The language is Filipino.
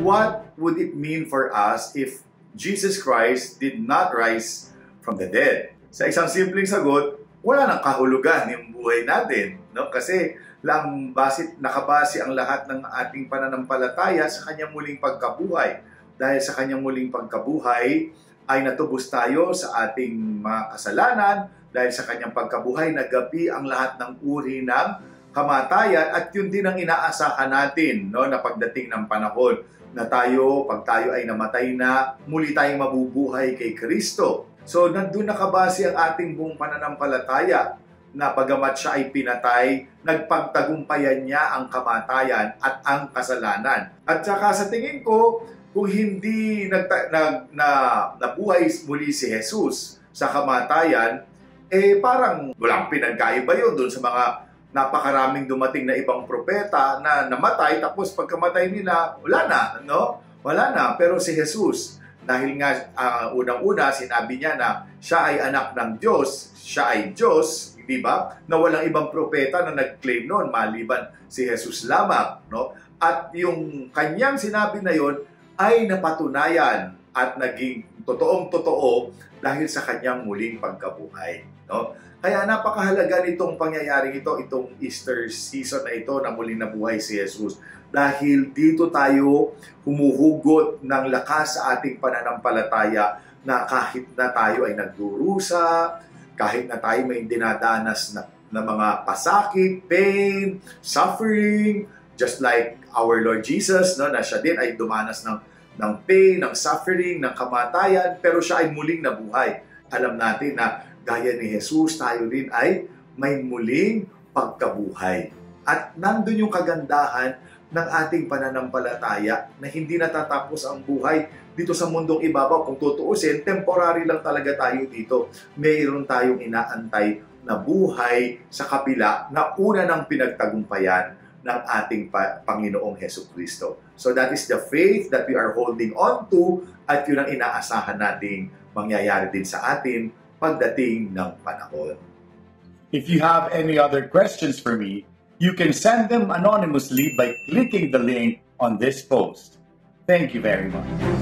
what would it mean for us if Jesus Christ did not rise from the dead? Sa isang simpleng sagot, wala nang kahulugan yung buhay natin, no? Kasi nakabase ang lahat ng ating pananampalataya sa kanyang muling pagkabuhay. Dahil sa kanyang muling pagkabuhay ay natubos tayo sa ating mga kasalanan. Dahil sa kanyang pagkabuhay, nagapi ang lahat ng uri ng kamatayan, at yun din ang inaasahan natin, no, na pagdating ng panahon na pag tayo ay namatay na, muli tayong mabubuhay kay Kristo. So, nandun nakabase ang ating buong pananampalataya na bagamat siya ay pinatay, nagpagtagumpayan niya ang kamatayan at ang kasalanan. At saka sa tingin ko, kung hindi nabuhay muli si Jesus sa kamatayan, parang walang pinagkaiba yun doon sa mga napakaraming dumating na ibang propeta na namatay, tapos pagkamatay nila, wala na, no? Wala na. Pero si Jesus, dahil nga unang-una, sinabi niya na siya ay anak ng Diyos, siya ay Diyos, di ba? Na walang ibang propeta na nag-claim noon, maliban si Jesus lamang, no? At yung kanyang sinabi na yon ay napatunayan at naging totoong-totoo dahil sa kanyang muling pagkabuhay, no? Kaya napakahalaga nitong pangyayaring ito, itong Easter season na ito na muling nabuhay si Jesus. Dahil dito tayo humuhugot ng lakas sa ating pananampalataya na kahit na tayo ay nagdurusa, kahit na tayo may dinadanas na mga pasakit, pain, suffering, just like our Lord Jesus, no, na siya din ay dumanas ng pain, ng suffering, ng kamatayan, pero siya ay muling nabuhay. Alam natin na gaya ni Jesus, tayo rin ay may muling pagkabuhay. At nandun yung kagandahan ng ating pananampalataya na hindi natatapos ang buhay dito sa mundong ibabaw. Kung tutuusin, temporary lang talaga tayo dito. Mayroon tayong inaantay na buhay sa kapila na una ng pinagtagumpayan ng ating Panginoong Hesukristo. So that is the faith that we are holding on to, at yun ang inaasahan nating mangyayari din sa atin pagdating ng panahon. If you have any other questions for me, you can send them anonymously by clicking the link on this post. Thank you very much.